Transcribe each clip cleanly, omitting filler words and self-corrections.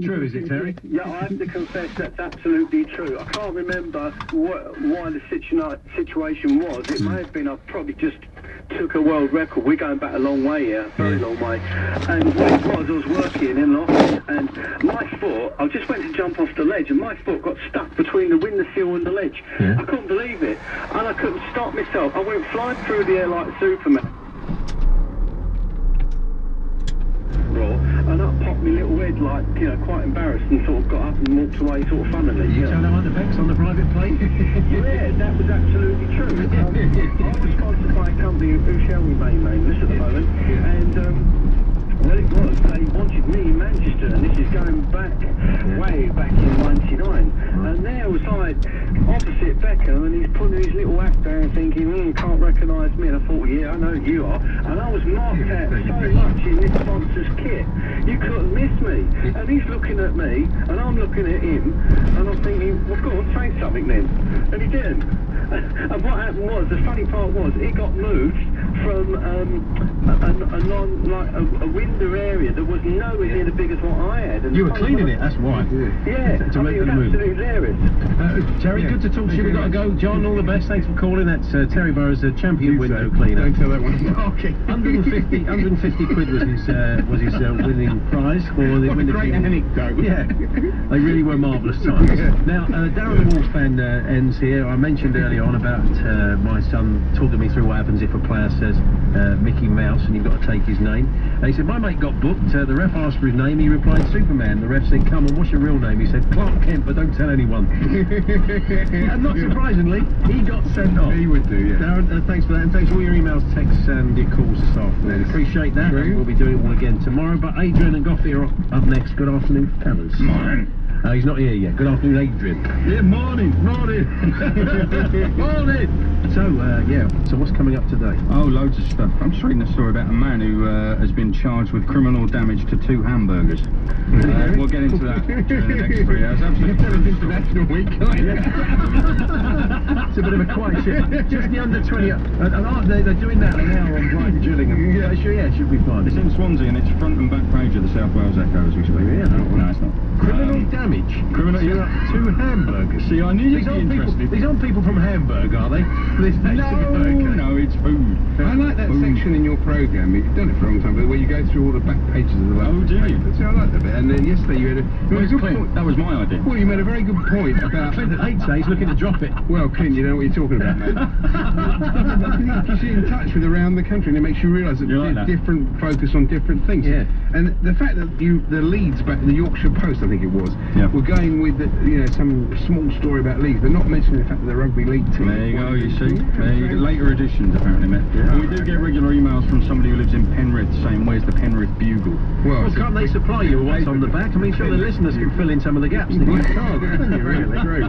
True, is it, Terry? Yeah, I have to confess that's absolutely true. I can't remember why the situation was. It may have been I probably just took a world record. We're going back a long way here, very long way. And what it was, I was working in office, and my foot, I just went to jump off the ledge, and my foot got stuck between the windowsill and the ledge. Yeah. I couldn't believe it, and I couldn't stop myself. I went flying through the air like Superman. And I popped my little head, like, you know, quite embarrassed, and sort of got up and walked away sort of funnily. You tell them Underbex on the private plane? Yeah, that was absolutely true. I was sponsored by a company who shall remain nameless at the moment, and well, it was, they wanted me in Manchester, and this is going back, way back in '99, and there was I opposite Beckham, and he's putting his little act down thinking, can't recognise me, and I thought, yeah, I know who you are, and I was marked out so much in this sponsor's kit, you couldn't miss me, and he's looking at me, and I'm looking at him, and I'm thinking, well, go on, say something then, and he didn't. And what happened was, the funny part was, it got moved from a window area that was nowhere near the big as what I had. And you were cleaning it, that's why. Yeah, to make the move. Absolutely hilarious. Terry, good to talk to you. We've got to go. John, all the best. Thanks for calling. That's Terry Burrows, a champion window cleaner. Don't tell that one. Okay. 150 quid was his winning prize for the window cleaning. Anecdote. Yeah, they really were marvellous times. Now, Darren the Wolves fan ends here. I mentioned earlier on about my son talking me through what happens if a player says Mickey Mouse and you've got to take his name. He said, my mate got booked, the ref asked for his name, he replied Superman. The ref said, come on, what's your real name? He said, Clark Kent, but don't tell anyone. And not surprisingly, he got sent off. He would do, yeah. Darren, thanks for that, and thanks for all your emails, texts and your calls this afternoon. Appreciate that, and we'll be doing it all again tomorrow. But Adrian and Goffey are up next. Good afternoon, fellas. Morning. He's not here yet. Good afternoon, Adrian. Yeah, morning. Morning. So, so what's coming up today? Oh, loads of stuff. I'm just reading a story about a man who has been charged with criminal damage to 2 hamburgers. We'll get into that in the next 3 hours. Absolutely. It's International Week. It's a bit of a quiet ship. Just the under 20. And they're doing that now on Brighton Gillingham. Yeah, it should be fun. It's in Swansea and it's front and back page of the South Wales Echo as we speak. Yeah, no, it's not. Criminal damage. Criminal. So you're up 2 hamburgers. See, I knew you'd be interested. These aren't people from Hamburg, are they? No, it's food. I like that section in your programme, you've done it for a long time, but where you go through all the back pages of the Oh, do you? See, I like that bit. And then yesterday you had a good point. That was my idea. Well, you made a very good point about... Clint at 8 today, he's looking to drop it. Well, Clint, you know what you're talking about, mate. You see in touch with around the country, and it makes you realise that there's different focus on different things. Yeah. And the fact that the Leeds, back in the Yorkshire Post, I think it was, were going with some small story about Leeds, but not mentioning the fact that the rugby league team... There you go, you see. Later editions, apparently, mate. Yeah. And we do get regular emails from somebody who lives in Penrith saying, where's the Penrith Bugle? Well, can't they supply you with what's on the back? I mean, sure the listeners can fill in some of the gaps. Well, you can't, really. True.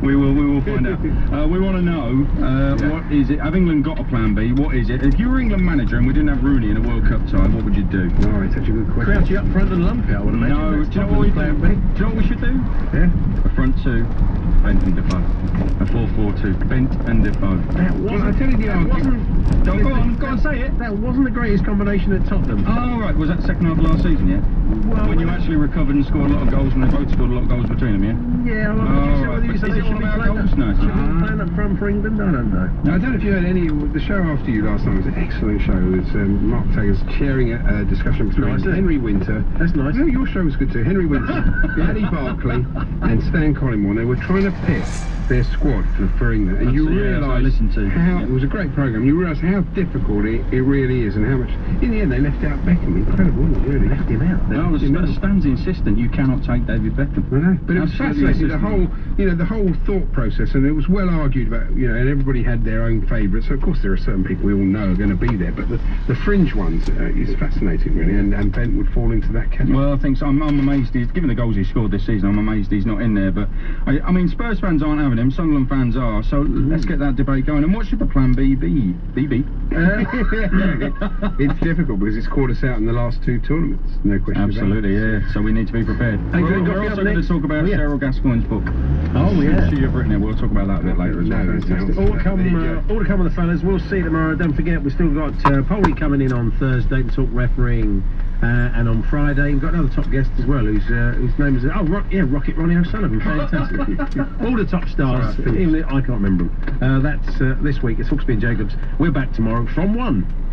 We will find out. We want to know, what is it? Have England got a plan B? What is it? If you were England manager and we didn't have Rooney in a World Cup tie, what would you do? Oh, it's such a good question. Crouch you up front and lump it, I would imagine. No, do you know what we do? Do you know what we should do? Yeah. A front 2, Bent and Defoe. A 4-4-2, Bent and Defoe. Well, I tell you the argument. Go on, say it. That wasn't the greatest combination at Tottenham. Oh, right. Was that second half of last season, yeah? Well, when you actually recovered and scored a lot of goals and they both scored a lot of goals between them, yeah? Yeah, well, is it all about goals now? Should be playing up front for England? I don't know. Now, I don't know if you heard any of the show after you last time. It was an excellent show. It was Mark Taggers chairing a discussion between Henry Winter. That's nice. No, your show was good too. Henry Winter, Paddy Barclay and Stan Collymore. They were trying to pick their squad for England, and you realise how it was a great programme. You realise how difficult it really is, and how much. In the end, they left out Beckham. Incredible, wasn't it? Really left him out. No, Stan's insistent. You cannot take David Beckham. I know, but it was fascinating. The whole thought process, and it was well argued about. And everybody had their own favourites. So of course, there are certain people we all know are going to be there, but the fringe ones is fascinating, really. And Bent would fall into that category. Well, I think so. I'm amazed. Given the goals he scored this season, I'm amazed he's not in there. But I mean, Spurs fans aren't having him. Sunderland fans are. So let's get that debate going. And what should the plan B be? It's difficult because it's caught us out in the last 2 tours. tournaments, no question. Absolutely, yeah. So we need to be prepared. Hey, We're also going to talk about Cheryl Gascoigne's book. Oh, yeah. She have written it. We'll talk about that a bit later as well. Fantastic. All to come on the fellas. We'll see you tomorrow. Don't forget, we've still got Polly coming in on Thursday to talk refereeing, and on Friday we've got another top guest as well, whose name is Rocket Ronnie O'Sullivan. Fantastic. All the top stars. Even I can't remember them. That's this week. It's Hawksby and Jacobs. We're back tomorrow from 1.